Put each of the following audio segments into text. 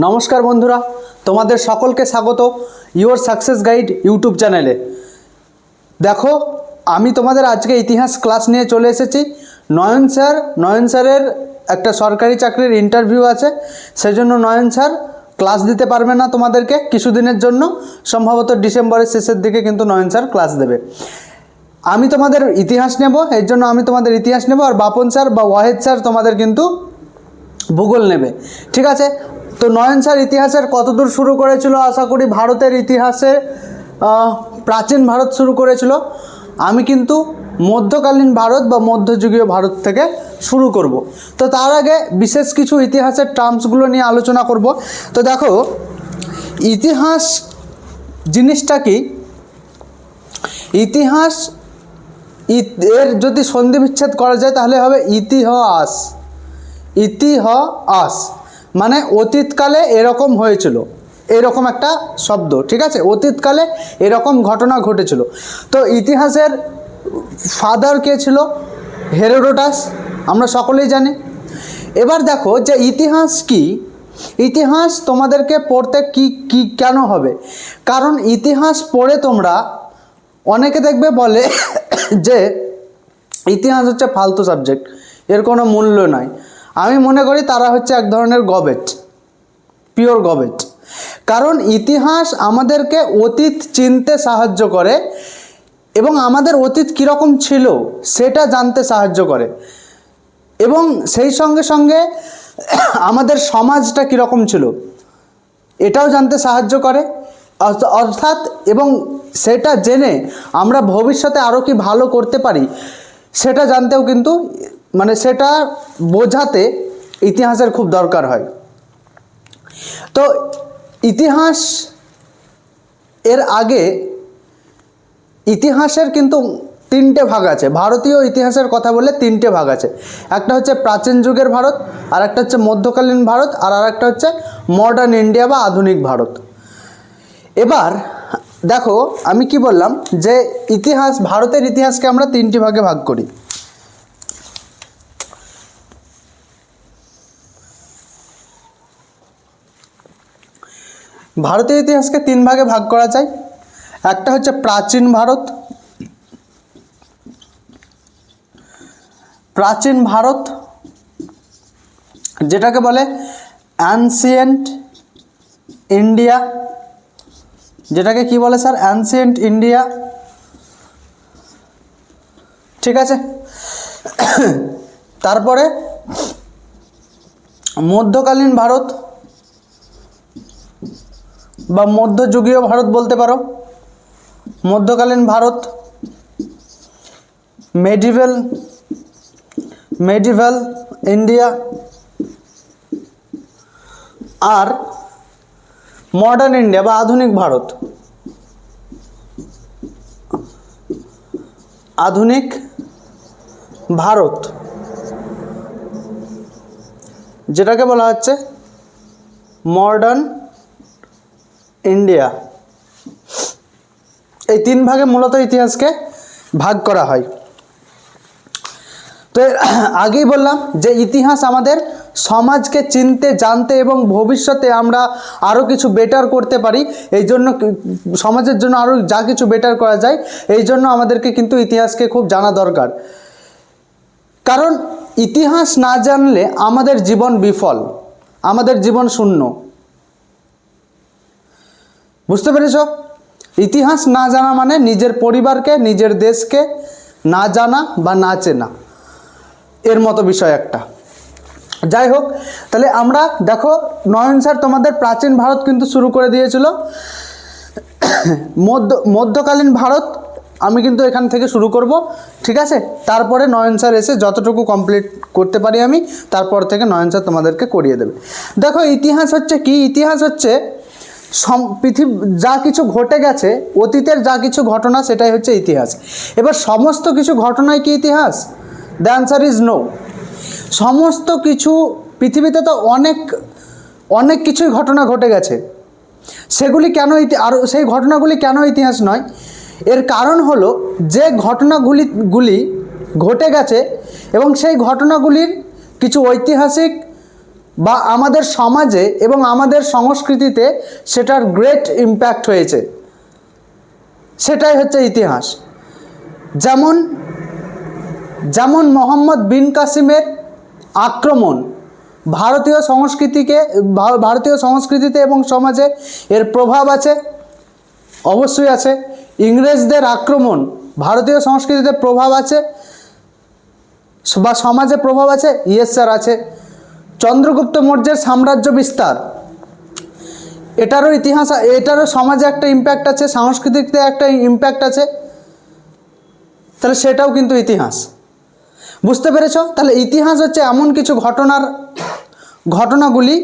নমস্কার বন্ধুরা, তোমাদের সকলকে স্বাগত ইওর সাকসেস গাইড ইউটিউব চ্যানেলে। দেখো, আমি তোমাদের আজকে ইতিহাস ক্লাস নিয়ে চলে এসেছি। নয়ন স্যারের একটা সরকারি চাকরির ইন্টারভিউ আছে, সেজন্য নয়ন স্যার ক্লাস দিতে পারবে না তোমাদেরকে কিছুদিনের জন্য। সম্ভবত ডিসেম্বরের শেষের দিকে কিন্তু নয়ন স্যার ক্লাস দেবে। আমি তোমাদের ইতিহাস নেব, এর জন্য আমি তোমাদের ইতিহাস নেব, আর বাপন স্যার বা ওয়াহেদ স্যার তোমাদের কিন্তু ভূগোল নেবে। ঠিক আছে? তো নয়ন স্যার ইতিহাসের কতদূর শুরু করেছিল? আশা করি ভারতের ইতিহাসে প্রাচীন ভারত শুরু করেছিল। আমি কিন্তু মধ্যকালীন ভারত বা মধ্যযুগীয় ভারত থেকে শুরু করব। তো তার আগে বিশেষ কিছু ইতিহাসের টার্মসগুলো নিয়ে আলোচনা করব। তো দেখো, ইতিহাস জিনিসটা কি? ইতিহাস এর যদি সন্ধি বিচ্ছেদ করা যায় তাহলে হবে ইতিহাস। ইতিহাস মানে অতীতকালে এরকম হয়েছিল, এরকম একটা শব্দ। ঠিক আছে? অতীতকালে এরকম ঘটনা ঘটেছিল। তো ইতিহাসের ফাদার কে ছিল? হেরোডোটাস, আমরা সকলেই জানি। এবার দেখো যে ইতিহাস কি, ইতিহাস তোমাদেরকে পড়তে কি কেন হবে? কারণ ইতিহাস পড়ে তোমরা অনেকে দেখবে বলে যে ইতিহাস হচ্ছে ফালতু সাবজেক্ট, এর কোনো মূল্য নাই। আমি মনে করি তারা হচ্ছে এক ধরনের গবেট, পিওর গবেট। কারণ ইতিহাস আমাদেরকে অতীত চিনতে সাহায্য করে এবং আমাদের অতীত কীরকম ছিল সেটা জানতে সাহায্য করে, এবং সেই সঙ্গে সঙ্গে আমাদের সমাজটা কীরকম ছিল এটাও জানতে সাহায্য করে। অর্থাৎ এবং সেটা জেনে আমরা ভবিষ্যতে আরও কি ভালো করতে পারি সেটা জানতেও কিন্তু, মানে সেটা বোঝাতে ইতিহাসের খুব দরকার হয়। তো ইতিহাস এর আগে ইতিহাসের কিন্তু তিনটে ভাগ আছে। ভারতীয় ইতিহাসের কথা বললে তিনটে ভাগ আছে। একটা হচ্ছে প্রাচীন যুগের ভারত, আর একটা হচ্ছে মধ্যকালীন ভারত, আর একটা হচ্ছে মডার্ন ইন্ডিয়া বা আধুনিক ভারত। এবার দেখো, আমি কি বললাম যে ইতিহাস, ভারতের ইতিহাসকে আমরা তিনটি ভাগে ভাগ করি। ভারতীয় ইতিহাসকে তিন ভাগে ভাগ করা যায়। একটা হচ্ছে প্রাচীন ভারত, প্রাচীন ভারত যেটাকে বলে অ্যানসিয়েন্ট ইন্ডিয়া। যেটাকে কি বলে স্যার? Ancient India. ঠিক আছে? তারপরে মধ্যকালীন ভারত বা মধ্যযুগীয় ভারত বলতে পারো। মধ্যকালীন ভারত, মেডিভেল ইন্ডিয়া, আর মডার্ন ইন্ডিয়া বা আধুনিক ভারত। আধুনিক ভারত যেটাকে বলা হচ্ছে মডার্ন ইন্ডিয়া। এই তিন ভাগে মূলত ইতিহাসকে ভাগ করা হয়। তো আগেই বললাম যে ইতিহাস আমাদের সমাজকে চিনতে, জানতে এবং ভবিষ্যতে আমরা আরও কিছু বেটার করতে পারি, এই জন্য সমাজের জন্য আরও যা কিছু বেটার করা যায়, এই জন্য আমাদেরকে কিন্তু ইতিহাসকে খুব জানা দরকার। কারণ ইতিহাস না জানলে আমাদের জীবন বিফল, আমাদের জীবন শূন্য। বুঝতে পেরেছ? ইতিহাস না জানা মানে নিজের পরিবারকে, নিজের দেশকে না জানা বা না চেনা, এর মতো বিষয় একটা। যাই হোক, তাহলে আমরা দেখো, নয়ন স্যার তোমাদের প্রাচীন ভারত কিন্তু শুরু করে দিয়েছিল। মধ্যকালীন ভারত আমি কিন্তু এখান থেকে শুরু করব। ঠিক আছে? তারপরে নয়ন স্যার এসে যতটুকু কমপ্লিট করতে পারি আমি, তারপর থেকে নয়ন স্যার তোমাদেরকে করিয়ে দেবে। দেখো, ইতিহাস হচ্ছে কি? ইতিহাস হচ্ছে পৃথিবী যা কিছু ঘটে গেছে, অতীতের যা কিছু ঘটনা, সেটাই হচ্ছে ইতিহাস। এবার সমস্ত কিছু ঘটনাই কি ইতিহাস? The answer is no. সমস্ত কিছু পৃথিবীতে তো অনেক কিছুই ঘটনা ঘটে গেছে, সেগুলি কেন আর সেই ঘটনাগুলি কেন ইতিহাস নয়? এর কারণ হলো যে ঘটনাগুলি ঘটে গেছে এবং সেই ঘটনাগুলির কিছু ঐতিহাসিক বা আমাদের সমাজে এবং আমাদের সংস্কৃতিতে সেটার গ্রেট ইম্প্যাক্ট হয়েছে, সেটাই হচ্ছে ইতিহাস। যেমন যেমন মোহাম্মদ বিন কাসিমের আক্রমণ ভারতীয় সংস্কৃতিতে এবং সমাজে এর প্রভাব আছে, অবশ্যই আছে। ইংরেজদের আক্রমণ ভারতীয় সংস্কৃতিতে প্রভাব আছে বা সমাজে প্রভাব আছে, ইয়েস স্যার আছে। চন্দ্রগুপ্ত মৌর্যের সাম্রাজ্য বিস্তার, এটারও ইতিহাস, এটারও সমাজে একটা ইম্প্যাক্ট আছে, সংস্কৃতিতে একটা ইম্প্যাক্ট আছে, তাহলে সেটাও কিন্তু ইতিহাস। বুঝতে পেরেছ? তাহলে ইতিহাস হচ্ছে এমন কিছু ঘটনাগুলি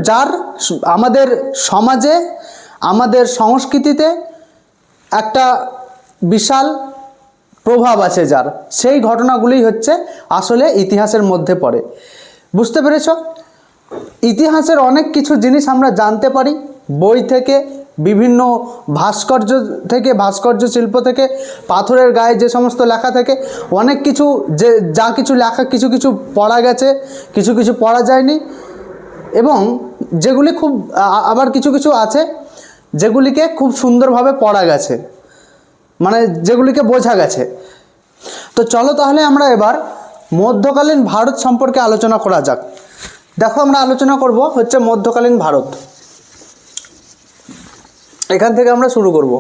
যার আমাদের সমাজে, আমাদের সংস্কৃতিতে একটা বিশাল প্রভাব আছে, যার সেই ঘটনাগুলি হচ্ছে আসলে ইতিহাসের মধ্যে পড়ে। বুঝতে পেরেছ? ইতিহাসের অনেক কিছু জিনিস আমরা জানতে পারি বই থেকে, বিভিন্ন ভাস্কর্য থেকে, ভাস্কর্য শিল্প থেকে, পাথরের গায়ে যে সমস্ত লেখা থেকে, অনেক কিছু যা কিছু লেখা, কিছু কিছু পড়া গেছে, কিছু কিছু পড়া যায়নি, এবং যেগুলি খুব আবার কিছু কিছু আছে যেগুলিকে খুব সুন্দরভাবে পড়া গেছে, মানে যেগুলিকে বোঝা গেছে। তো চলো তাহলে আমরা এবার মধ্যকালীন ভারত সম্পর্কে আলোচনা করা যাক। দেখো, আমরা আলোচনা করব হচ্ছে মধ্যকালীন ভারত। এখান থেকে আমরা শুরু করব।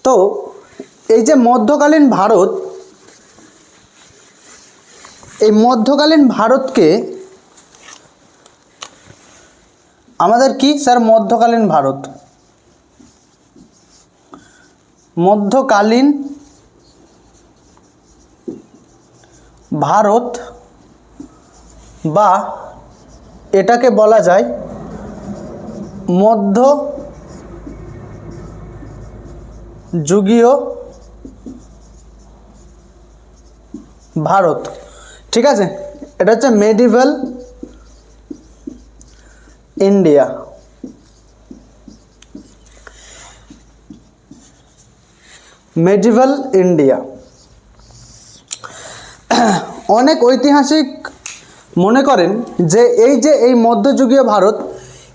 তো এই যে মধ্যকালীন ভারত, এই মধ্যকালীন ভারতকে আমাদের কি স্যার? মধ্যকালীন ভারত, মধ্যকালীন ভারত, বা এটাকে বলা যায় মধ্যযুগীয় ভারত। ঠিক আছে, এটা হচ্ছে মেডিভেল ইন্ডিয়া। Medieval India. অনেক ঐতিহাসিক মনে করেন যে এই মধ্যযুগীয় ভারত,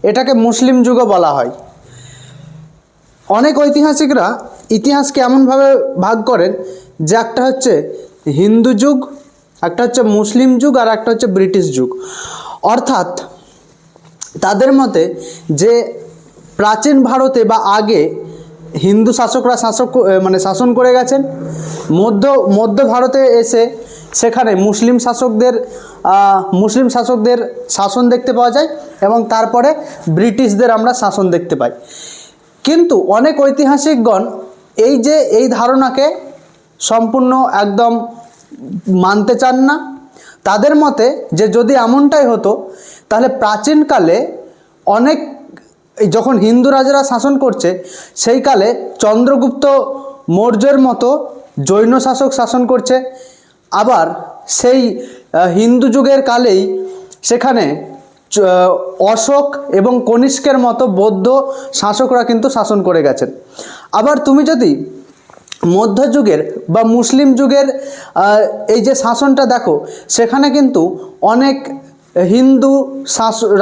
এটাকে মুসলিম যুগও বলা হয়। অনেক ঐতিহাসিকরা ইতিহাসকে এমনভাবে ভাগ করেন যে একটা হচ্ছে হিন্দু যুগ, একটা হচ্ছে মুসলিম যুগ, আর একটা হচ্ছে ব্রিটিশ যুগ। অর্থাৎ তাদের মতে যে প্রাচীন ভারতে বা আগে হিন্দু শাসকরা শাসন করে গেছেন, মধ্য ভারতে এসে সেখানে মুসলিম শাসকদের শাসন দেখতে পাওয়া যায়, এবং তারপরে ব্রিটিশদের আমরা শাসন দেখতে পাই। কিন্তু অনেক ঐতিহাসিকগণ এই ধারণাকে সম্পূর্ণ একদম মানতে চান না। তাদের মতে যে যদি এমনটাই হতো, তাহলে প্রাচীনকালে যখন হিন্দু রাজারা শাসন করছে, সেই কালে চন্দ্রগুপ্ত মৌর্যের মতো জৈন শাসক শাসন করছে, আবার সেই হিন্দু যুগের কালেই সেখানে অশোক এবং কনিষ্কের মতো বৌদ্ধ শাসকরা কিন্তু শাসন করে গেছেন। আবার তুমি যদি মধ্যযুগের বা মুসলিম যুগের এই যে শাসনটা দেখো, সেখানে কিন্তু অনেক হিন্দু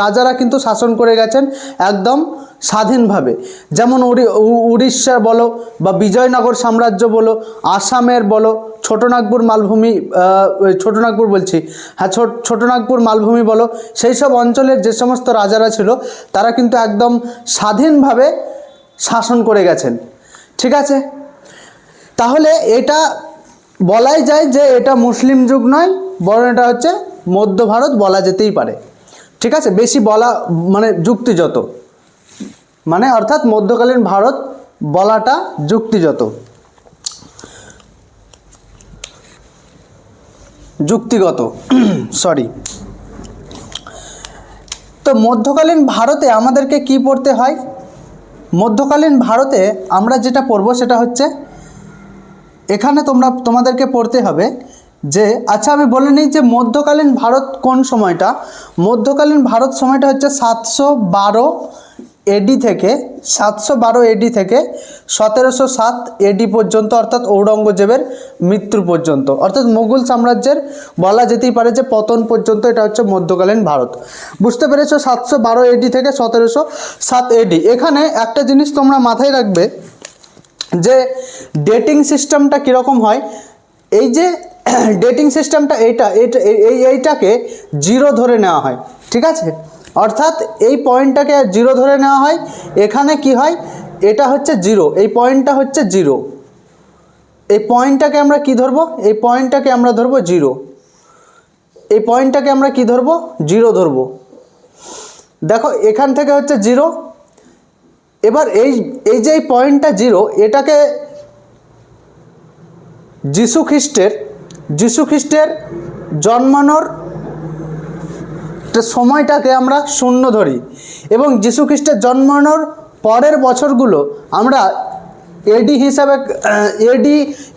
রাজারা কিন্তু শাসন করে গেছেন একদম স্বাধীনভাবে। যেমন উড়িষ্যার বলো বা বিজয়নগর সাম্রাজ্য বলো, আসামের বলো, ছোটনাগপুর মালভূমি বলো, সেই সব অঞ্চলের যে সমস্ত রাজারা ছিল, তারা কিন্তু একদম স্বাধীনভাবে শাসন করে গেছেন। ঠিক আছে, তাহলে এটা বলাই যায় যে এটা মুসলিম যুগ নয়, বরং এটা হচ্ছে মধ্য ভারত বলা যেতেই পারে। ঠিক আছে, বেশি বলা মানে যুক্তিযত, মানে অর্থাৎ মধ্যকালীন ভারত বলাটা যুক্তিগত সরি। তো মধ্যকালীন ভারতে আমাদেরকে কি পড়তে হয়? মধ্যকালীন ভারতে আমরা যেটা পড়ব সেটা হচ্ছে, এখানে তোমাদেরকে পড়তে হবে যে, আচ্ছা আমি বলে নিই যে মধ্যকালীন ভারত কোন সময়টা। মধ্যকালীন ভারত সময়টা হচ্ছে 712 এডি থেকে 712 এডি থেকে 1707 এডি পর্যন্ত, অর্থাৎ ঔরঙ্গজেবের মৃত্যু পর্যন্ত, অর্থাৎ মুঘল সাম্রাজ্যের বলা যেতেই পারে যে পতন পর্যন্ত। এটা হচ্ছে মধ্যকালীন ভারত। বুঝতে পেরেছো? 712 এডি থেকে 1707 এডি। এখানে একটা জিনিস তোমরা মাথায় রাখবে যে ডেটিং সিস্টেমটা কীরকম হয়। এই যে ডেটিং সিস্টেমটা এইটাকে জিরো ধরে নেওয়া হয়, ঠিক আছে? অর্থাৎ এই পয়েন্টটাকে জিরো ধরে নেওয়া হয়। এখানে কি হয়, এটা হচ্ছে জিরো, এই পয়েন্টটা হচ্ছে জিরো, এই পয়েন্টটাকে আমরা কি ধরবো, এই পয়েন্টটাকে আমরা ধরবো জিরো, এই পয়েন্টটাকে আমরা কি ধরবো, জিরো ধরবো। দেখো এখান থেকে হচ্ছে জিরো। এবার এই যে এই পয়েন্টটা জিরো, এটাকে যিশু খ্রিস্টের জন্মানোর সময়টাকে আমরা শূন্য ধরি, এবং যিশু খ্রিস্টের জন্মানোর পরের বছরগুলো আমরা এডি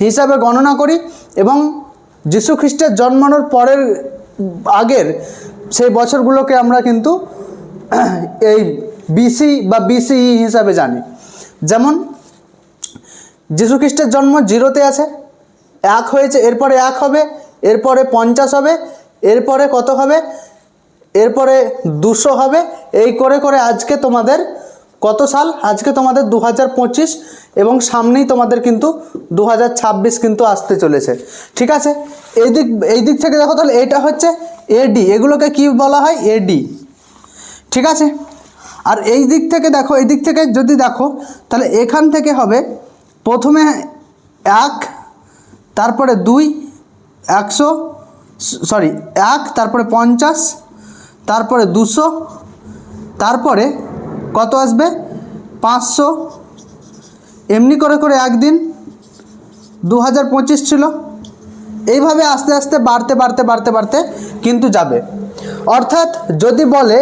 হিসাবে গণনা করি, এবং যিশু খ্রিস্টের জন্মানোর পরের আগের সেই বছরগুলোকে আমরা কিন্তু এই বিসি বা বিসিই হিসাবে জানি। যেমন যিশু খ্রিস্টের জন্ম জিরোতে আছে, 1 হয়েছে, এরপরে 1 হবে, এরপরে 50 হবে, এরপরে কত হবে, এরপরে 200 হবে, এই করে করে আজকে তোমাদের কত সাল, আজকে তোমাদের 2025, এবং সামনেই তোমাদের কিন্তু 2026 কিন্তু আসতে চলেছে, ঠিক আছে? এই দিক থেকে দেখো, তাহলে এটা হচ্ছে এডি, এগুলোকে কি বলা হয়, এডি, ঠিক আছে? আর এই দিক থেকে দেখো, এই দিক থেকে যদি দেখো, তাহলে এখান থেকে হবে প্রথমে 1, তারপরে 2, 1 তারপরে 50, তারপরে 200, তারপরে কত আসবে, 500, এমনি করে করে একদিন 2025 ছিল। এইভাবে আস্তে আস্তে বাড়তে কিন্তু যাবে। অর্থাৎ যদি বলে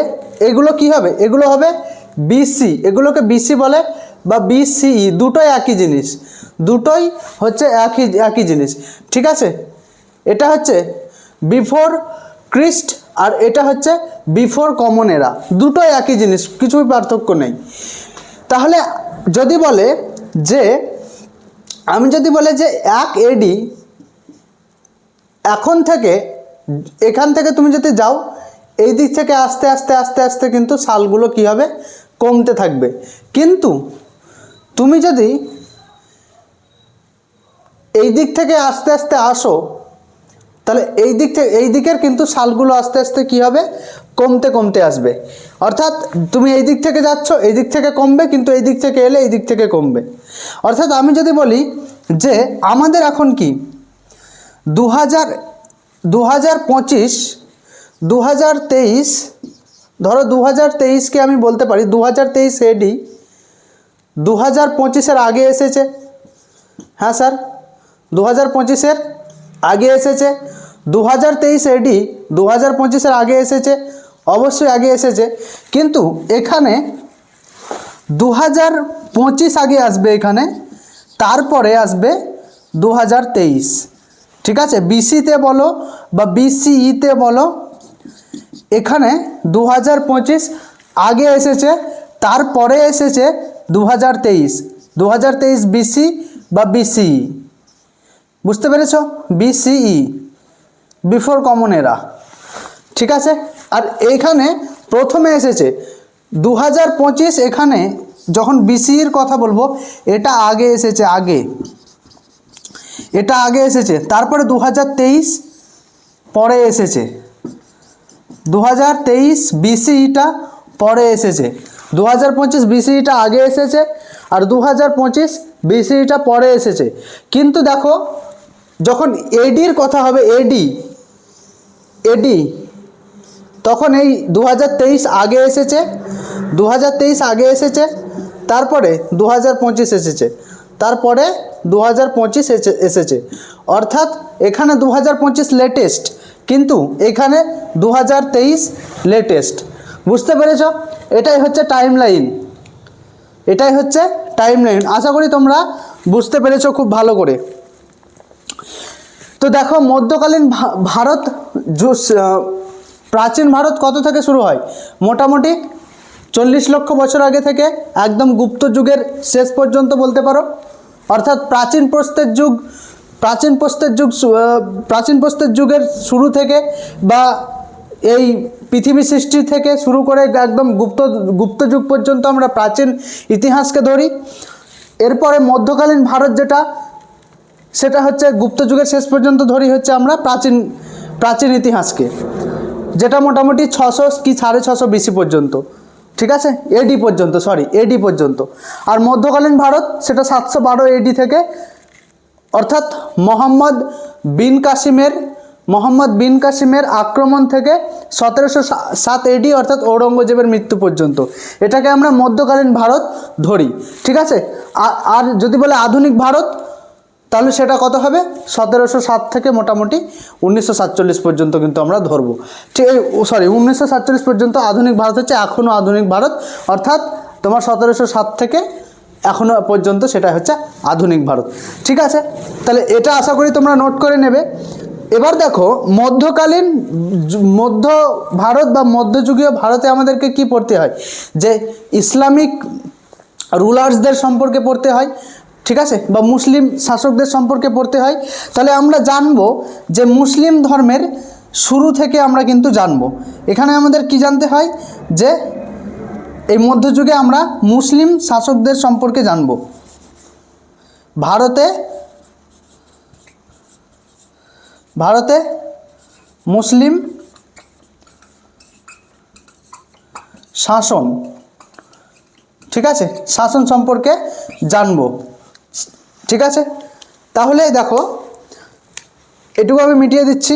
এগুলো কি হবে, এগুলো হবে বিসি, এগুলোকে বিসি বলে বা বিসিই, দুটোই একই জিনিস, দুটোই হচ্ছে একই জিনিস, ঠিক আছে? এটা হচ্ছে বিফোর ক্রিস্ট আর এটা হচ্ছে বিফোর কমন এরা, দুটোই একই জিনিস, কিছুই পার্থক্য নেই। তাহলে যদি বলে যে, আমি যদি বলে যে 1 এডি, এখন থেকে এখান থেকে তুমি যদি যাও, এই দিক থেকে আস্তে আস্তে কিন্তু সালগুলো কি হবে, কমতে থাকবে। কিন্তু তুমি যদি এই দিক থেকে আস্তে আস্তে আসো, তাহলে এই দিকের কিন্তু সালগুলো আস্তে আস্তে কি হবে, কমতে আসবে। অর্থাৎ তুমি এই দিক থেকে যাচ্ছ, এই দিক থেকে কমবে, কিন্তু এই দিক থেকে এলে এই দিক থেকে কমবে। অর্থাৎ আমি যদি বলি যে আমাদের এখন কি 2025, 2023, ধরো 2023কে আমি বলতে পারি 2023 এডি 2025-এর আগে এসেছে। হ্যাঁ স্যার, 2025-এর আগে এসেছে। 2023 এডি 2025-এর আগে এসেছে, অবশ্যই আগে এসেছে। কিন্তু এখানে 2025 আগে আসবে, এখানে তারপরে আসবে 2023, ঠিক আছে? বিসিতে বলো বা বিসিইতে বলো, এখানে 2025 আগে এসেছে, তারপরে এসেছে 2023 বিসি বা বিসিই, বুঝতে পেরেছ? বিসিই, বিফোর কমন এরা, ঠিক আছে? আর এইখানে প্রথমে এসেছে 2025, এখানে যখন বিসিইর কথা বলবো, এটা আগে এসেছে, এটা আগে এসেছে, তারপরে 2023 পরে এসেছে, 2023 বিসিইটা পরে এসেছে, 2025 বিসিইটা আগে এসেছে, আর 2025 বিসিইটা পরে এসেছে। কিন্তু দেখো যখন এডির কথা হবে, এডি তখন এই 2023 আগে এসেছে, 2023 আগে এসেছে, তারপরে 2025 এসেছে, তারপরে 2025 এসেছে। অর্থাৎ এখানে 2025 লেটেস্ট, কিন্তু এখানে 2023 লেটেস্ট, বুঝতে পেরেছ? এটাই হচ্ছে টাইমলাইন, আশা করি তোমরা বুঝতে পেরেছো খুব ভালো করে। তো দেখো মধ্যকালীন ভারত, প্রাচীন ভারত কত থেকে শুরু হয়, মোটামুটি 40 লক্ষ বছর আগে থেকে একদম গুপ্ত যুগের শেষ পর্যন্ত বলতে পারো, অর্থাৎ প্রাচীন প্রস্তর যুগের শুরু থেকে বা এই পৃথিবী সৃষ্টি থেকে শুরু করে একদম গুপ্ত যুগ পর্যন্ত আমরা প্রাচীন ইতিহাসকে ধরি। এরপরে মধ্যকালীন ভারত যেটা, সেটা হচ্ছে গুপ্ত যুগের শেষ পর্যন্ত ধরি হচ্ছে আমরা প্রাচীন ইতিহাসকে, যেটা মোটামুটি 600 কি 650 বিসি পর্যন্ত, ঠিক আছে, এডি পর্যন্ত। আর মধ্যকালীন ভারত সেটা 712 এডি থেকে, অর্থাৎ মোহাম্মদ বিন কাসিমের আক্রমণ থেকে 1707 এডি অর্থাৎ ঔরঙ্গজেবের মৃত্যু পর্যন্ত, এটাকে আমরা মধ্যকালীন ভারত ধরি, ঠিক আছে। আর যদি বলে আধুনিক ভারত, তাহলে সেটা কত হবে, 1707 থেকে মোটামুটি 1947 পর্যন্ত কিন্তু আমরা ধরবো, ঠিক 1947 পর্যন্ত আধুনিক ভারত হচ্ছে এখনও আধুনিক ভারত, অর্থাৎ তোমার 1707 থেকে এখনও পর্যন্ত সেটা হচ্ছে আধুনিক ভারত, ঠিক আছে। তাহলে এটা আশা করি তোমরা নোট করে নেবে। এবার দেখো মধ্য ভারত বা মধ্যযুগীয় ভারতে আমাদেরকে কি পড়তে হয়, যে ইসলামিক রুলার্সদের সম্পর্কে পড়তে হয়, ঠিক আছে, বা মুসলিম শাসকদের সম্পর্কে পড়তে হয়। তাহলে আমরা জানবো যে মুসলিম ধর্মের শুরু থেকে আমরা কিন্তু জানবো। এখানে আমাদের কি জানতে হয়, যে এই মধ্যযুগে আমরা মুসলিম শাসকদের সম্পর্কে জানবো। ভারতে মুসলিম শাসন, ঠিক আছে, শাসন সম্পর্কে জানবো, ঠিক আছে। তাহলে দেখো এটুকু আমি মিটিয়ে দিচ্ছি।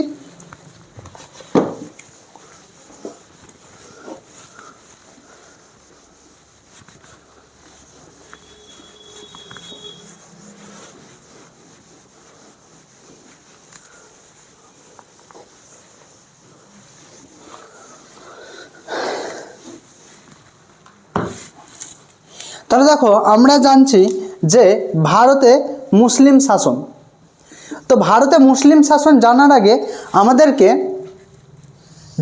তাহলে দেখো আমরা জানছি যে ভারতে মুসলিম শাসন। তো ভারতে মুসলিম শাসন জানার আগে আমাদেরকে,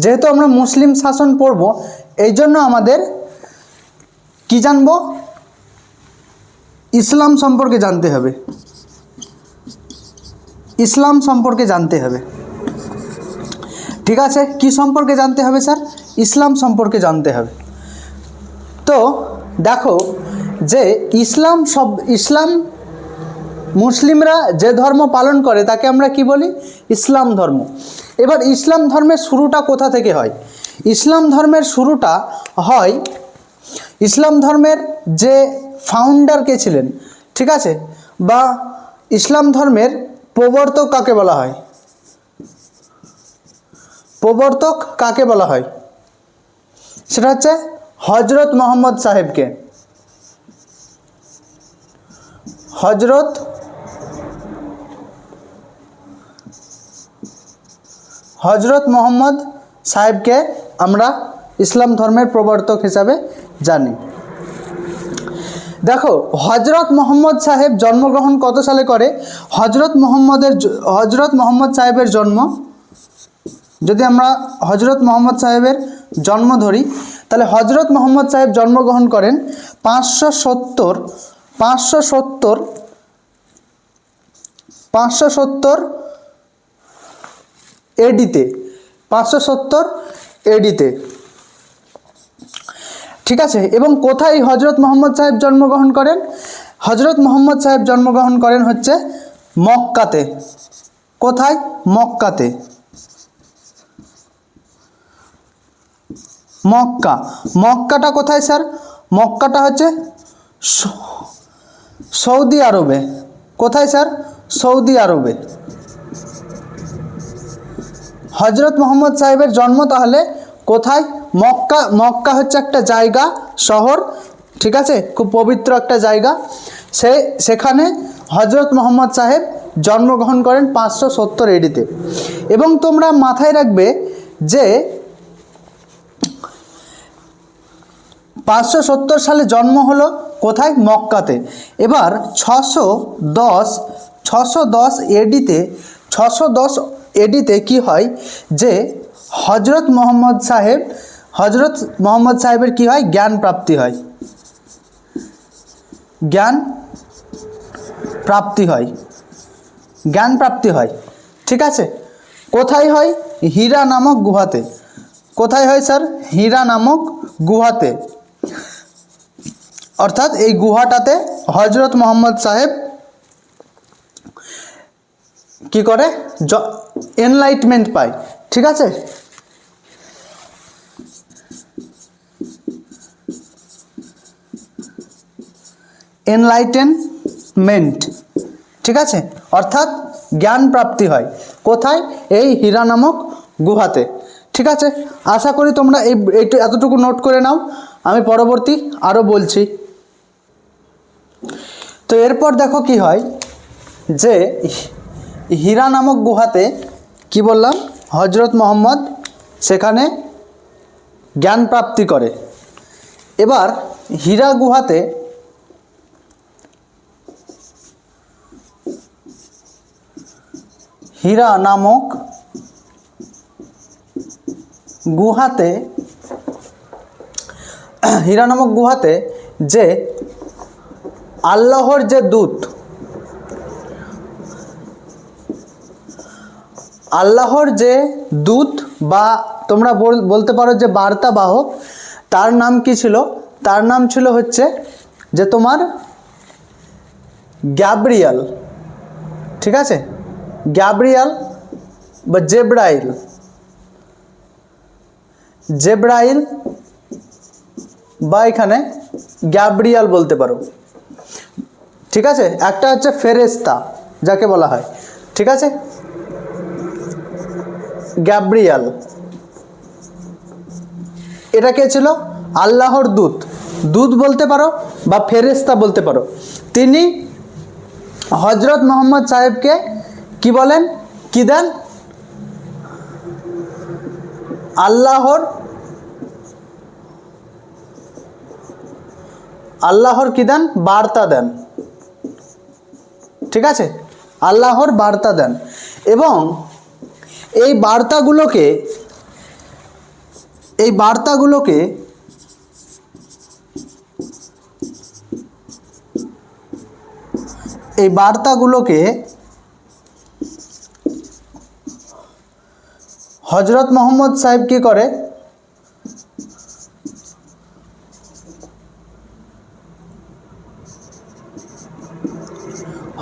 যেহেতু আমরা মুসলিম শাসন পড়ব, এই জন্য আমাদের কি জানবো, ইসলাম সম্পর্কে জানতে হবে। ইসলাম সম্পর্কে জানতে হবে, ঠিক আছে। কি সম্পর্কে জানতে হবে স্যার? ইসলাম সম্পর্কে জানতে হবে। তো দেখো যে ইসলাম মুসলিমরা যে ধর্ম পালন করে তাকে আমরা কি বলি, ইসলাম ধর্ম। এবার ইসলাম ধর্মের শুরুটা কোথা থেকে হয়? ইসলাম ধর্মের শুরুটা হয়, ইসলাম ধর্মের যে ফাউন্ডার কে ছিলেন, ঠিক আছে, বা ইসলাম ধর্মের প্রবর্তক কাকে বলা হয়? প্রবর্তক কাকে বলা হয়? সেটা হচ্ছে হজরত মোহাম্মদ সাহেবকে। হজরত মোহাম্মদ সাহেবকে আমরা ইসলাম ধর্মের প্রবর্তক হিসাবে জানি। দেখো হজরত মোহাম্মদ সাহেব জন্মগ্রহণ কত সালে করে? হজরত মোহাম্মদ সাহেবের জন্ম, যদি আমরা হজরত মোহাম্মদ সাহেবের জন্ম ধরি, তাহলে হজরত মোহাম্মদ সাহেব জন্মগ্রহণ করেন 570 এডিতে, 570 এডিতে, ঠিক আছে। এবং কোথায় হজরত মোহাম্মদ সাহেব জন্মগ্রহণ করেন? হজরত মোহাম্মদ সাহেব জন্মগ্রহণ করেন হচ্ছে মক্কাতে। কোথায়? মক্কাতে। মক্কাটা কোথায় স্যার? মক্কাটা হচ্ছে সৌদি আরবে। কোথায় স্যার? সৌদি আরবে। হজরত মোহাম্মদ সাহেবের জন্ম তাহলে কোথায়? মক্কা হচ্ছে একটা জায়গা, শহর, ঠিক আছে, খুব পবিত্র একটা জায়গা। সেখানে হজরত মোহাম্মদ সাহেব জন্মগ্রহণ করেন 570 এডিতে। এবং তোমরা মাথায় রাখবে যে 570 সালে জন্ম হলো কোথায়? মক্কাতে। এবার 610 এডিতে কি হয়, যে হজরত মোহাম্মদ হজরত মোহাম্মদ সাহেবের কি হয়, জ্ঞান প্রাপ্তি হয়, জ্ঞান প্রাপ্তি হয়, জ্ঞান প্রাপ্তি হয়। ঠিক আছে, কোথায় হয়, হীরা নামক গুহাতে। কোথায় হয় স্যার, হীরা নামক গুহাতে। অর্থাৎ এই গুহাটাতে হজরত মোহাম্মদ সাহেব কি করে, এনলাইটমেন্ট পায়। ঠিক আছে, এনলাইটেনমেন্ট। ঠিক আছে, অর্থাৎ জ্ঞান প্রাপ্তি হয় কোথায়, এই হীরা নামক গুহাতে। ঠিক আছে, আশা করি তোমরা এইটু এতটুকু নোট করে নাও, আমি পরবর্তী আরও বলছি। তো এরপর দেখো কি হয়, যে হীরা নামক গুহাতে কি বললাম, হজরত মোহাম্মদ সেখানে জ্ঞান প্রাপ্তি করে। এবার হীরা গুহাতে হীরা নামক গুহাতে হীরা নামক গুহাতে যে আল্লাহর যে দূত, আল্লাহর যে দূত বা তোমরা বলতে পারো যে বার্তাবাহক, তার নাম কি ছিল, তার নাম ছিল হচ্ছে যে তোমার গ্যাব্রিয়েল। ঠিক আছে, গ্যাব্রিয়েল বা জেব্রাইল, জেব্রাইল বা এখানে গ্যাব্রিয়েল বলতে পারো। ঠিক আছে, একটা হচ্ছে ফেরেশতা যাকে বলা হয়। ঠিক আছে, গ্যাব্রিয়েল এটা কে ছিল, আল্লাহর দূত, দূত বলতে পারো বা ফেরেশতা বলতে পারো। তিনি হজরত মোহাম্মদ সাহেবকে কি বলেন, কি দেন, আল্লাহর কি দেন, বার্তা দেন। ঠিক আছে, আল্লাহর বার্তা দেন এবং এই বার্তাগুলোকে হজরত মোহাম্মদ সাহেব কি করে,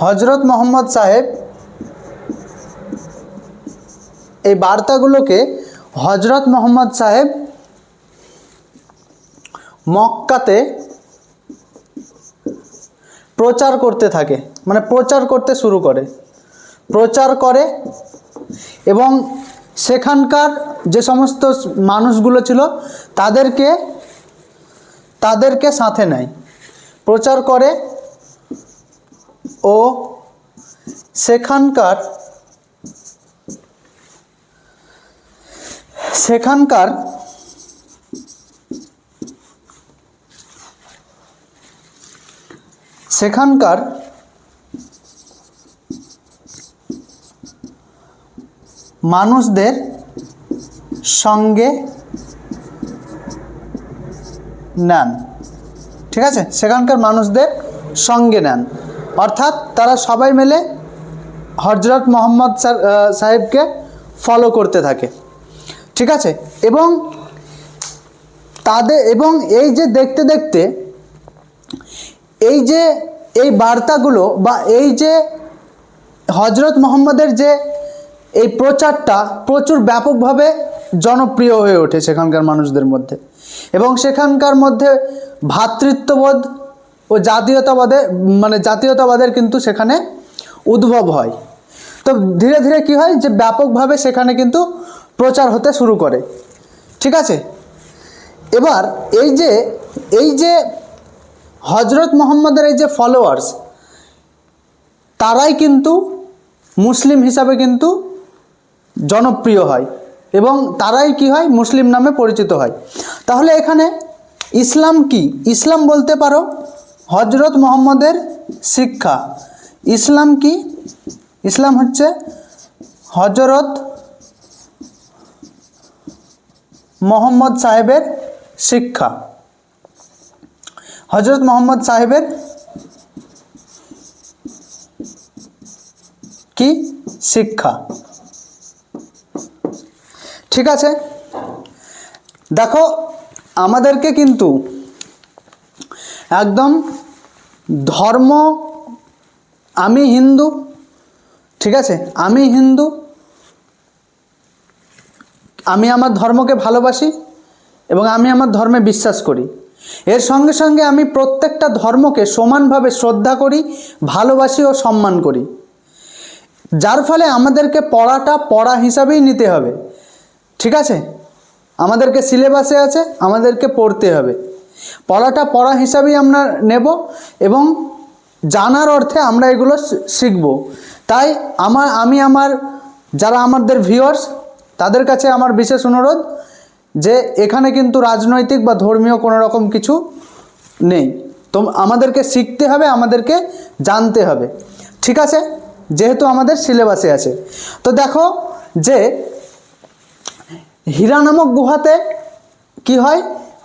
হজরত মোহাম্মদ সাহেব এই বার্তাগুলোকে হজরত মোহাম্মদ সাহেব মক্কাতে প্রচার করতে থাকে, মানে প্রচার করতে শুরু করে, প্রচার করে এবং সেখানকার যে সমস্ত মানুষগুলো ছিল তাদেরকে সাথে নেয়, প্রচার করে ও সেখানকার মানুষদের সঙ্গে নেন। ঠিক আছে, সেখানকার মানুষদের সঙ্গে নেন, অর্থাৎ তারা সবাই মিলে হজরত মোহাম্মদ সাহেবকে ফলো করতে থাকে। ঠিক আছে, এবং এই যে দেখতে দেখতে এই বার্তাগুলো বা এই যে হজরত মোহাম্মদের যে এই প্রচারটা প্রচুর ব্যাপকভাবে জনপ্রিয় হয়ে ওঠে সেখানকার মানুষদের মধ্যে, এবং সেখানকার মধ্যে ভ্রাতৃত্ববোধ ও জাতীয়তাবাদের কিন্তু সেখানে উদ্ভব হয়। তো ধীরে ধীরে কি হয়, যে ব্যাপকভাবে সেখানে কিন্তু প্রচার হতে শুরু করে। ঠিক আছে, এবার এই যে হজরত মোহাম্মদের এই যে ফলোয়ার্স, তারাই কিন্তু মুসলিম হিসাবে কিন্তু জনপ্রিয় হয় এবং তারাই কি হয়, মুসলিম নামে পরিচিত হয়। তাহলে এখানে ইসলাম কি, ইসলাম বলতে পারো হজরত মোহাম্মদের শিক্ষা। ইসলাম কি, ইসলাম হচ্ছে হজরত মোহাম্মদ সাহেবের শিক্ষা, হজরত মোহাম্মদ সাহেবের কি শিক্ষা। ঠিক আছে, দেখো আমাদেরকে কিন্তু একদম ধর্ম, আমি হিন্দু, ঠিক আছে, আমি হিন্দু, আমি আমার ধর্মকে ভালোবাসি এবং আমি আমার ধর্মে বিশ্বাস করি। এর সঙ্গে সঙ্গে আমি প্রত্যেকটা ধর্মকে সমানভাবে শ্রদ্ধা করি, ভালোবাসি ও সম্মান করি। যার ফলে আমাদেরকে পড়াটা পড়া হিসাবেই নিতে হবে। ঠিক আছে, আমাদেরকে সিলেবাসে আছে, আমাদেরকে পড়তে হবে, পড়াটা পড়া হিসাবেই আমরা নেব এবং জানার অর্থে আমরা এগুলো শিখব। তাই আমি আমার যারা আমাদের ভিউয়ার্স তাদের কাছে আমার বিশেষ অনুরোধ যে এখানে কিন্তু রাজনৈতিক বা ধর্মীয় কোনো রকম কিছু নেই, তো আমাদেরকে শিখতে হবে, আমাদেরকে জানতে হবে। ঠিক আছে, যেহেতু আমাদের সিলেবাসে আছে। তো দেখো যে হীরা নামক গুহাতে কি হয়,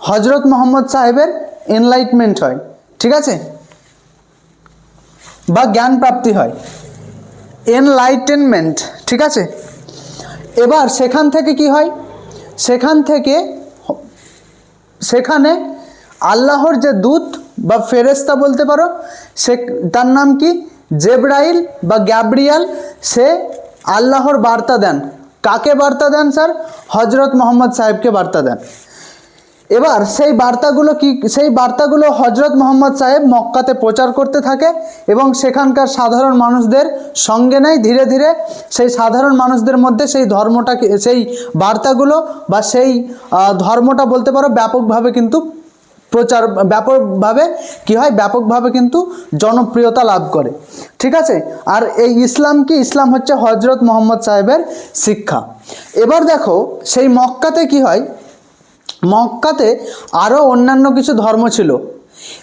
হজরত মোহাম্মদ সাহেবের এনলাইটমেন্ট হয়। ঠিক আছে, বা জ্ঞান প্রাপ্তি হয়, এনলাইটেনমেন্ট। ঠিক আছে, এবার সেখান থেকে কি হয়, সেখানে আল্লাহর যে দূত বা ফেরেশতা বলতে পারো, সে তার নাম কি জেব্রাইল বা গ্যাব্রিয়াল, সে আল্লাহর বার্তা দেন। কাকে বার্তা দেন স্যার? হজরত মোহাম্মদ সাহেবকে বার্তা দেন। এবার সেই বার্তাগুলো হজরত মোহাম্মদ সাহেব মক্কাতে প্রচার করতে থাকে এবং সেখানকার সাধারণ মানুষদের সঙ্গে নেয়। ধীরে ধীরে সেই সাধারণ মানুষদের মধ্যে সেই ধর্মটাকে, সেই বার্তাগুলো বা সেই ধর্মটা বলতে পারো ব্যাপকভাবে কিন্তু ব্যাপকভাবে কিন্তু জনপ্রিয়তা লাভ করে। ঠিক আছে, আর এই ইসলাম কি? ইসলাম হচ্ছে হজরত মোহাম্মদ সাহেবের শিক্ষা। এবার দেখো সেই মক্কাতে কি হয়, মক্কাতে আরও অন্যান্য কিছু ধর্ম ছিল।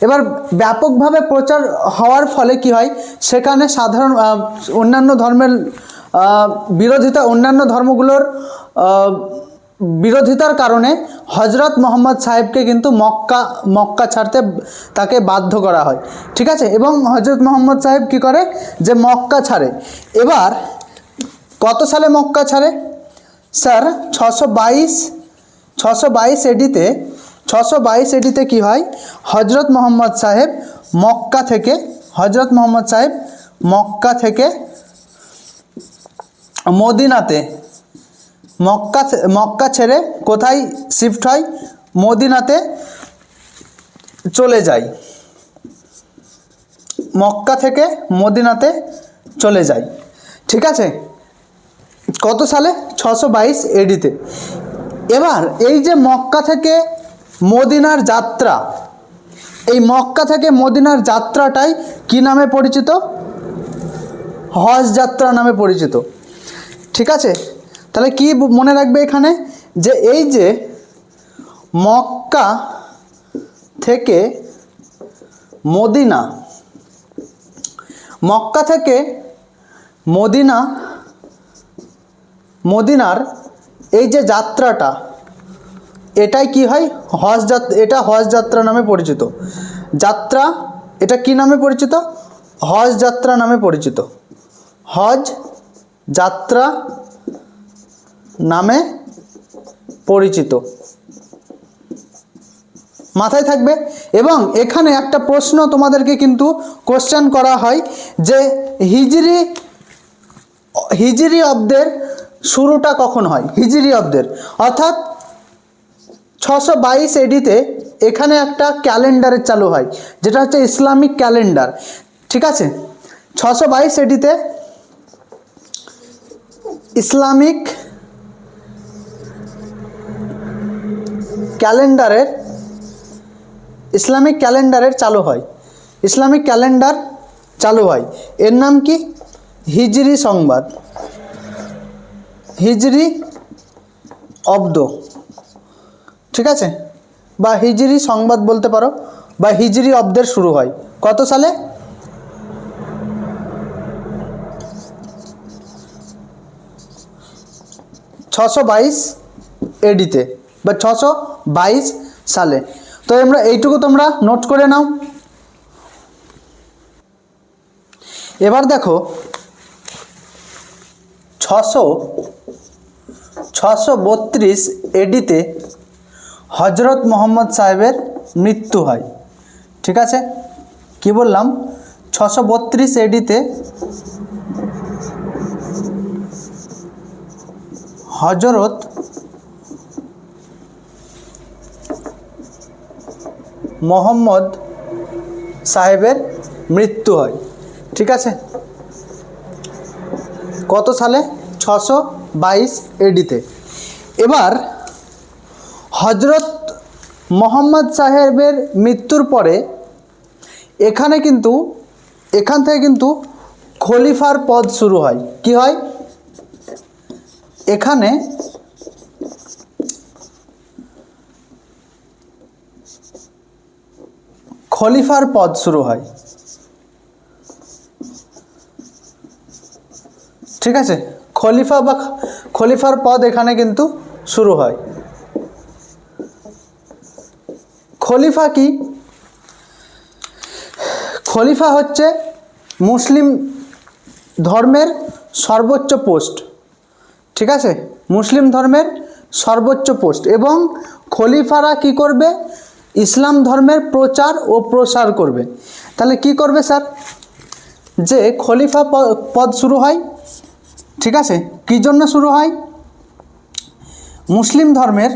এবার ব্যাপকভাবে প্রচার হওয়ার ফলে কি হয়, সেখানে সাধারণ অন্যান্য ধর্মের অন্যান্য ধর্মগুলোর বিরোধিতার কারণে হজরত মোহাম্মদ সাহেবকে কিন্তু মক্কা ছাড়তে তাকে বাধ্য করা হয়। ঠিক আছে, এবং হজরত মোহাম্মদ সাহেব কি করে, যে মক্কা ছাড়ে। এবার কত সালে মক্কা ছাড়ে স্যার? 622 এডিতে কি হয়, হজরত মোহাম্মদ সাহেব মক্কা থেকে মদিনাতে, মক্কা ছেড়ে কোথায় শিফট হয়? মদিনাতে চলে যায়। মক্কা থেকে মদিনাতে চলে যায়। ঠিক আছে, কত সালে? 622 এডিতে। এবার এই যে মক্কা থেকে মদিনার যাত্রা, এই মক্কা থেকে মদিনার যাত্রাটাই কি নামে পরিচিত? হজ যাত্রা নামে পরিচিত। ঠিক আছে, তাহলে কি মনে রাখবে এখানে, যে এই যে মক্কা থেকে মদিনার এই যে যাত্রাটা, এটাই কি হয়? এটা হজ যাত্রা নামে পরিচিত। যাত্রা এটা কি নামে পরিচিত? হজ যাত্রা নামে পরিচিত। হজ যাত্রা নামে পরিচিত, মাথায় থাকবে। এবং এখানে একটা প্রশ্ন তোমাদেরকে কিন্তু কোশ্চেন করা হয় যে হিজরি অব্দের শুরুটা কখন হয়? হিজরি অব্দের অর্থাৎ 622 এডিতে এখানে একটা ক্যালেন্ডারের চালু হয়, যেটা হচ্ছে ইসলামিক ক্যালেন্ডার। ঠিক আছে, 622 এডিতে ইসলামিক ক্যালেন্ডারের চালু হয়। ইসলামিক ক্যালেন্ডার চালু হয়, এর নাম কি? হিজরি সংবাদ, হিজরি অব্দ। ঠিক আছে, বা হিজরি সংবাদ বলতে পারো, বা হিজরি অব্দের শুরু হয় কত সালে? 622 এডিতে বা 622 সালে। তো আমরা এইটুকু তোমরা নোট করে নাও। এবার দেখো 632 এডিতে হজরত মোহাম্মদ সাহেবের মৃত্যু হয়। ঠিক আছে, কি বললাম? 632 এডিতে হজরত মোহাম্মদ সাহেবের মৃত্যু হয়। ঠিক আছে, কত সালে? 622 এডিতে। এবার হজরত মোহাম্মদ সাহেবের মৃত্যুর পরে এখান থেকে কিন্তু খলিফার পদ শুরু হয়। কি হয়? এখানে খলিফার পদ শুরু হয়। ঠিক আছে, খলিফার পদ এখানে কিন্তু শুরু হয়। খলিফা কি? খলিফা হচ্ছে মুসলিম ধর্মের সর্বোচ্চ পোস্ট। ঠিক আছে, মুসলিম ধর্মের সর্বোচ্চ পোস্ট। এবং খলিফারা কি করবে? ইসলাম ধর্মের প্রচার ও প্রসার করবে। তাহলে কি করবে স্যার? যে খলিফা পদ শুরু হয়, ঠিক আছে, কী জন্য শুরু হয়? মুসলিম ধর্মের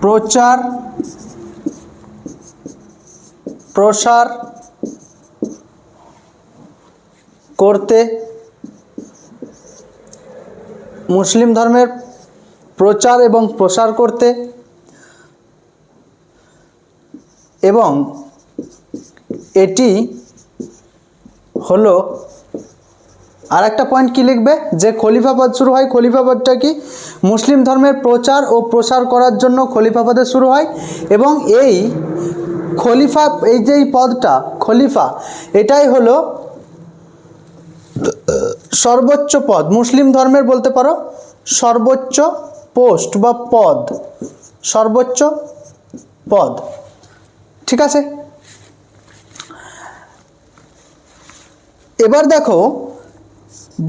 প্রচার প্রসার করতে, মুসলিম ধর্মের প্রচার এবং প্রসার করতে, এবং এটি হলো আর একটা পয়েন্ট কি লিখবে? যে খলিফা পদ শুরু হয়। খলিফা পদটা কি? মুসলিম ধর্মের প্রচার ও প্রসার করার জন্য খলিফা পদে শুরু হয়। এবং এই খলিফা, এই যে পদটা খলিফা, এটাই হলো সর্বোচ্চ পদ। মুসলিম ধর্মের বলতে পারো সর্বোচ্চ পোস্ট বা পদ, সর্বোচ্চ পদ। ঠিক আছে, এবার দেখো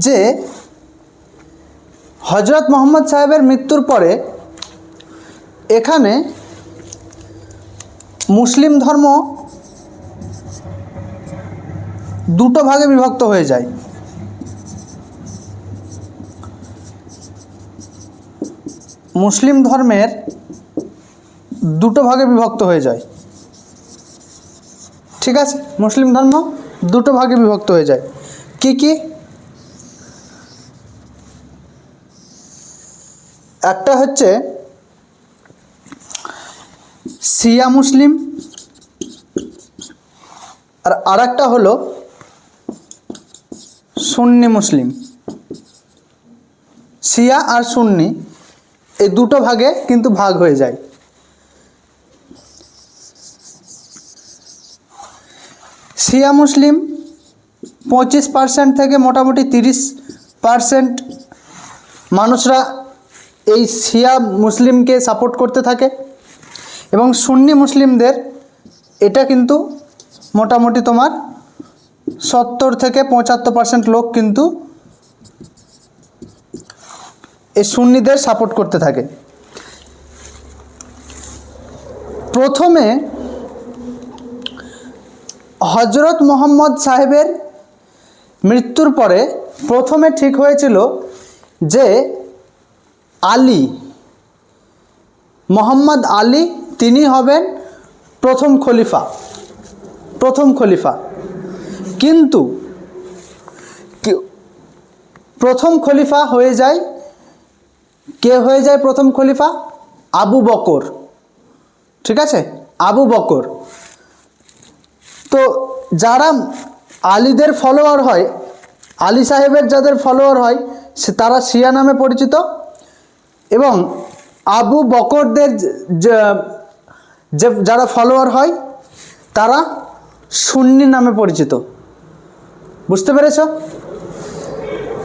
যে হজরত মোহাম্মদ সাহেবের মৃত্যুর পরে এখানে মুসলিম ধর্ম দুটো ভাগে বিভক্ত হয়ে যায়। মুসলিম ধর্মের দুটো ভাগে বিভক্ত হয়ে যায়। ঠিক আছে, মুসলিম ধর্ম দুটো ভাগে বিভক্ত হয়ে যায়। কি কি? একটা হচ্ছে শিয়া মুসলিম, আর আরেকটা হলো সুন্নি মুসলিম। শিয়া আর সুন্নি এই দুটো ভাগে কিন্তু ভাগ হয়ে যায়। শিয়া মুসলিম 25% থেকে মোটামুটি 30% মানুষরা এই শিয়া মুসলিমকে সাপোর্ট করতে থাকে। এবং সুন্নি মুসলিমদের এটা কিন্তু মোটামুটি তোমার 70 থেকে 75% লোক কিন্তু এই সুন্নিদের সাপোর্ট করতে থাকে। প্রথমে হজরত মোহাম্মদ সাহেবের মৃত্যুর পরে প্রথমে ঠিক হয়েছিল যে আলী, মোহাম্মদ আলী তিনি হবেন প্রথম খলিফা। কিন্তু প্রথম খলিফা হয়ে যায়, কে হয়ে যায় প্রথম খলিফা? আবু বকর। ঠিক আছে, আবু বকর। তো যারা আলীদের ফলোয়ার হয় আলী সাহেবের যাদের ফলোয়ার হয় তারা শিয়া নামে পরিচিত, এবং আবু বকরদের যারা ফলোয়ার হয় তারা সুন্নি নামে পরিচিত। বুঝতে পেরেছ?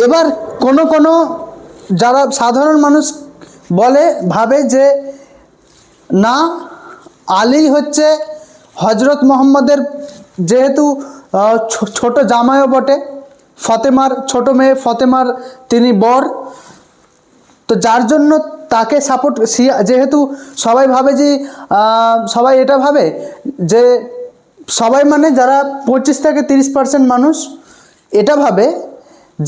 এবার কোনো যারা সাধারণ মানুষ ভাবে যে না, আলী হচ্ছে হজরত মোহাম্মদের যেহেতু ছোট জামাইও বটে, ফতেমার ছোট মেয়ে ফতেমার তিনি বর, তো যার জন্য তাকে সাপোর্ট, যেহেতু সবাই ভাবে যে সবাই এটা ভাবে যে সবাই মানে যারা 25 থেকে 30% মানুষ এটা ভাবে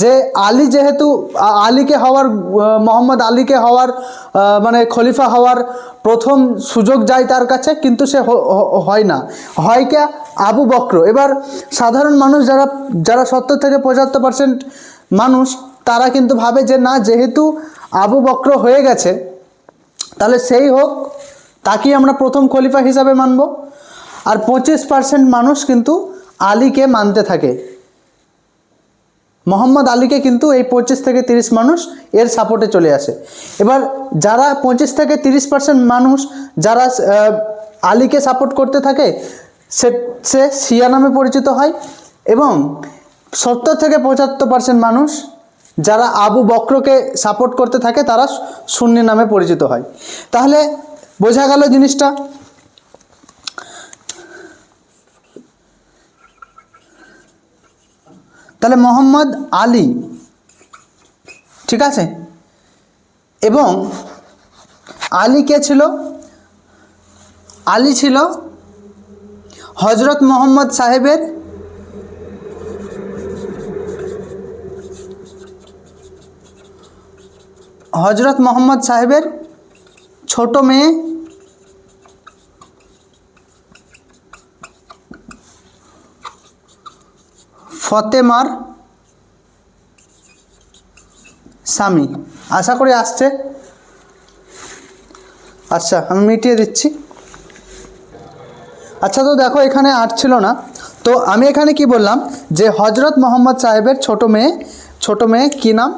যে আলী যেহেতু আলীকে হওয়ার মোহাম্মদ আলীকে হওয়ার মানে খলিফা হওয়ার প্রথম সুযোগ যায় তার কাছে, কিন্তু সে হয় না, হয় কে আবু বকর। এবার সাধারণ মানুষ যারা 70 থেকে 75% মানুষ তারা কিন্তু ভাবে যে না, যেহেতু আবু বকর হয়ে গেছে তাহলে সেই হোক, তাকেই আমরা প্রথম খলিফা হিসাবে মানব। আর 25% মানুষ কিন্তু আলীকে মানতে থাকে, মোহাম্মদ আলীকে কিন্তু এই 25 থেকে 30 মানুষ এর সাপোর্টে চলে আসে। এবার যারা 25 থেকে 30% মানুষ যারা আলীকে সাপোর্ট করতে থাকে সে শিয়া নামে পরিচিত হয়, এবং 70 থেকে 75% মানুষ যারা আবু বকরকে সাপোর্ট করতে থাকে তারা সুন্নি নামে পরিচিত হয়। তাহলে বোঝা গেল জিনিসটা। তাহলে মোহাম্মদ আলী, ঠিক আছে, এবং আলী কে ছিল? আলী ছিল হজরত মোহাম্মদ সাহেবের ছোট মেয়ে ফতেমার স্বামী। আশা করি আসছে। আচ্ছা, আমি মিটিয়ে দিচ্ছি। আচ্ছা, তো দেখো এখানে ছিল না, তো আমি এখানে কি বললাম যে হজরত মোহাম্মদ সাহেবের ছোট মেয়ে কি নাম?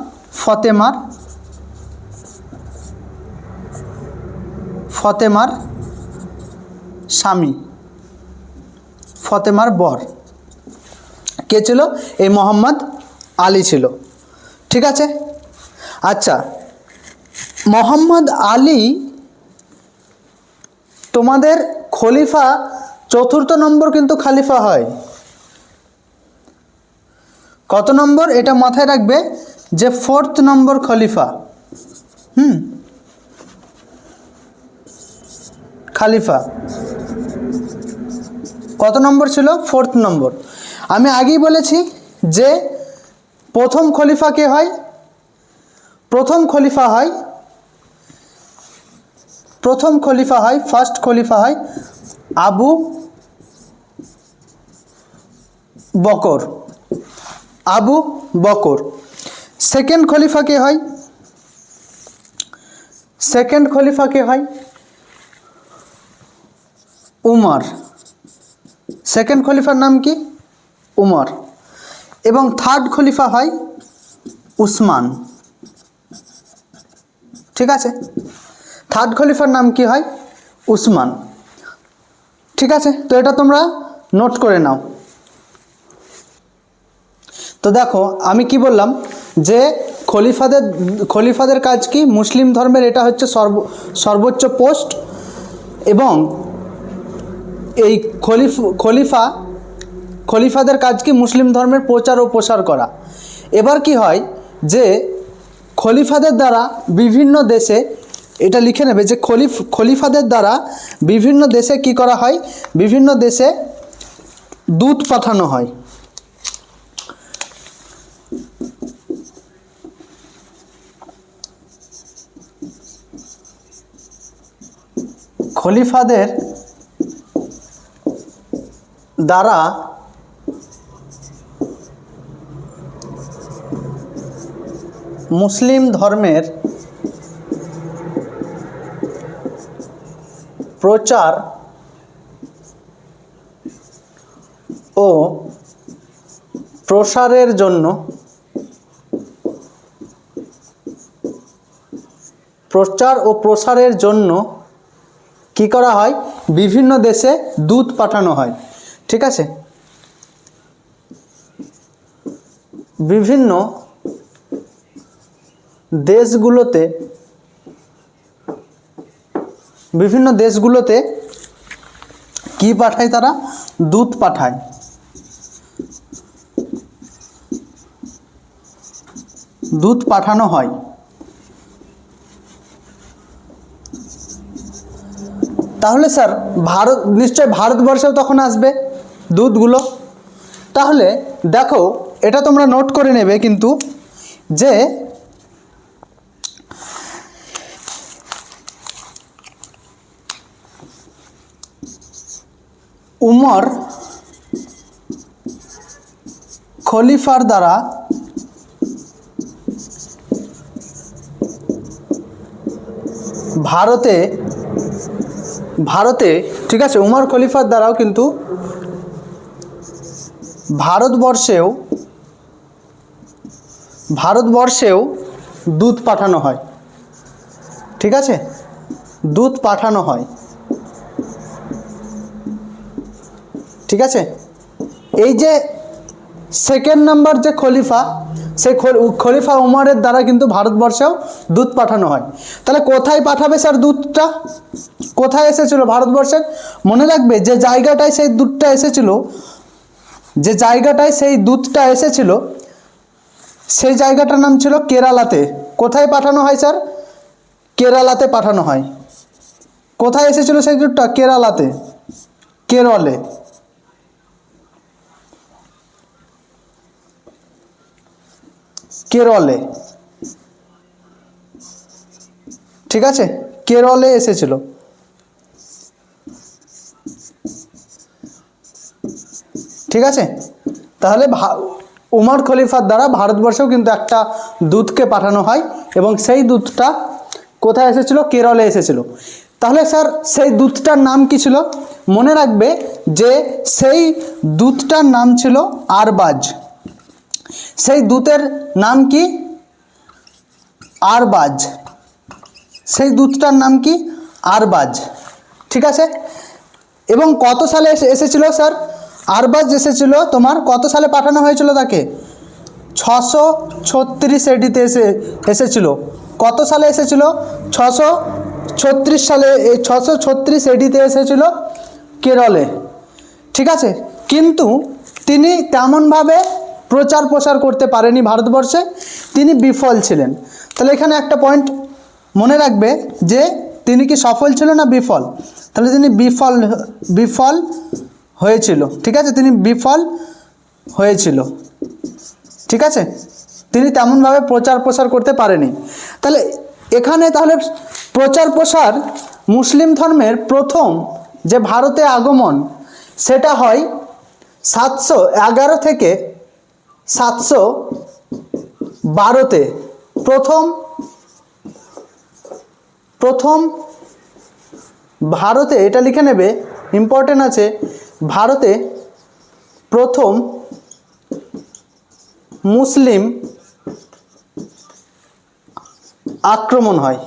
ফতেমার স্বামী, ফতেমার বর কে ছিল? এই মোহাম্মদ আলী ছিল। ঠিক আছে। আচ্ছা, মোহাম্মদ আলী তোমাদের খলিফা, চতুর্থ নম্বর কিন্তু খলিফা হয়। কত নম্বর? এটা মাথায় রাখবে যে 4th নম্বর খলিফা। খলিফা কত নম্বর ছিল? 4th নম্বর। আমি আগেই বলেছি যে প্রথম খলিফা কে হয়? প্রথম খলিফা হয় ফার্স্ট খলিফা হয় আবু বকর। সেকেন্ড খলিফা কে হয়? উমর। সেকেন্ড খলিফার নাম কি? উমর। এবং থার্ড খলিফা হয় উসমান। ঠিক আছে, থার্ড খলিফার নাম কি হয়? উসমান। ঠিক আছে, তো এটা তোমরা নোট করে নাও। তো দেখো আমি কি বললাম যে খলিফাদের কাজ কি? মুসলিম ধর্মের এটা হচ্ছে সর্বোচ্চ পোস্ট, এবং এই খলিফাদের কাজ কি? মুসলিম ধর্মের প্রচার ও প্রসার করা। এবার কি হয় যে খলিফাদের দ্বারা বিভিন্ন দেশে, এটা লিখে নেবে যে খলিফাদের দ্বারা বিভিন্ন দেশে কি করা হয়? বিভিন্ন দেশে দূত পাঠানো হয়। খলিফাদের দ্বারা মুসলিম ধর্মের প্রচার ও প্রসারের জন্য প্রচার ও প্রসারের জন্য কি করা হয়, বিভিন্ন দেশে দূত পাঠানো হয়। ঠিক আছে, বিভিন্ন দেশগুলোতে কি পাঠায়, তারা দূত পাঠায়। দূত পাঠানো হয়। তাহলে স্যার নিশ্চয় ভারতবর্ষেও তখন আসবে দূতগুলো। তাহলে দেখো, এটা তোমরা নোট করে নেবে কিন্তু, যে উমর খলিফার দ্বারা ভারতে ঠিক আছে, উমর খলিফার দ্বারাও কিন্তু ভারতবর্ষেও দূত পাঠানো হয়। ঠিক আছে, দূত পাঠানো হয়। ঠিক আছে, এই যে সেকেন্ড নাম্বার যে খলিফা, সেই খলিফা উমরের দ্বারা কিন্তু ভারতবর্ষেও দূত পাঠানো হয়। তাহলে কোথায় পাঠাবে স্যার দূতটা? কোথায় এসেছিল ভারতবর্ষের? মনে রাখবে, যে জায়গাটায় সেই দূতটা এসেছিল, সেই জায়গাটার নাম ছিল কেরালাতে। কোথায় পাঠানো হয় স্যার? কেরালাতে পাঠানো হয়। কোথায় এসেছিল সেই দূতটা? কেরালাতে, কেরলে। ঠিক আছে, কেরলে এসেছিল। ঠিক আছে, তাহলে উমর খলিফার দ্বারা ভারতবর্ষেও কিন্তু একটা দূতকে পাঠানো হয়, এবং সেই দূতটা কোথায় এসেছিল? কেরলে এসেছিল। তাহলে স্যার সেই দূতটার নাম কি ছিল? মনে রাখবে যে সেই দূতটার নাম ছিল আরবাজ। সেই দূতের নাম কি? আরবাজ। সেই দূতটার নাম কি? আরবাজ। ঠিক আছে, এবং কত সালে এসেছিল স্যার? আরবাজ এসেছিল তোমার কত সালে পাঠানো হয়েছিল তাকে? 636 এডিতে এসেছিল। কত সালে এসেছিল? 636 সালে। এই 636 এডিতে এসেছিল কেরলে। ঠিক আছে, কিন্তু তিনি তেমনভাবে প্রচার প্রসার করতে পারেনি ভারতবর্ষে, তিনি বিফল ছিলেন। তাহলে এখানে একটা পয়েন্ট মনে রাখবে, যে তিনি কি সফল ছিল না বিফল? তাহলে তিনি বিফল হয়েছিল। ঠিক আছে, তিনি বিফল হয়েছিল। ঠিক আছে, তিনি তেমনভাবে প্রচার প্রসার করতে পারেনি। তাহলে এখানে তাহলে প্রচার প্রসার, মুসলিম ধর্মের প্রথম যে ভারতে আগমন, সেটা হয় 711 থেকে 712-তে। প্রথম ভারতে, এটা লিখে নেবে, ইম্পর্টেন্ট আছে, ভারতে প্রথম মুসলিম আক্রমণ হয়।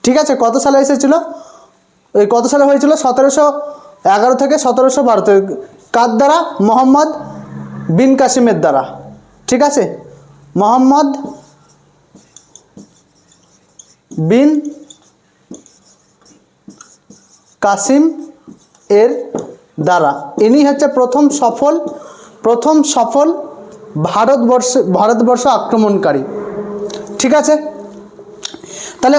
ঠিক আছে, কত সালে এসেছিল? কত সালে হয়েছিল? 1711 থেকে 1712। কার দ্বারা? মোহাম্মদ বিন কাসিমের দ্বারা। ঠিক আছে, মোহাম্মদ বিন কাসিম এর দ্বারা। ইনি হচ্ছে প্রথম সফল ভারতবর্ষ আক্রমণকারী। ঠিক আছে, তাহলে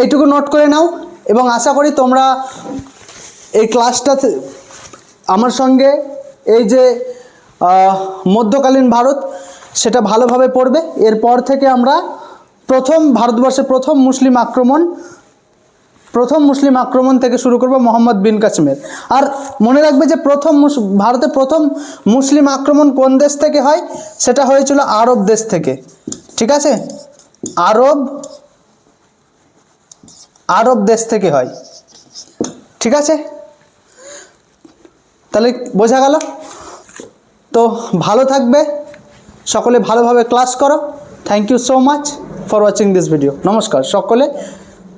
এইটুকু নোট করে নাও, এবং আশা করি তোমরা এই ক্লাসটা আমার সঙ্গে, এই যে মধ্যকালীন ভারত, সেটা ভালোভাবে পড়বে। এরপর থেকে আমরা ভারতবর্ষে প্রথম মুসলিম আক্রমণ থেকে শুরু করব, মোহাম্মদ বিন কাসিমের। আর মনে রাখবে যে ভারতে প্রথম মুসলিম আক্রমণ কোন দেশ থেকে হয়? সেটা হয়েছিল আরব দেশ থেকে। ঠিক আছে, আরব দেশ থেকে হয়। ঠিক আছে, তাহলে বোঝা গেল তো? ভালো থাকবে সকলে, ভালোভাবে ক্লাস করো। Thank you so much. For watching this video. নমস্কার, সকলে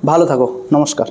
ভালো থাকো, নমস্কার।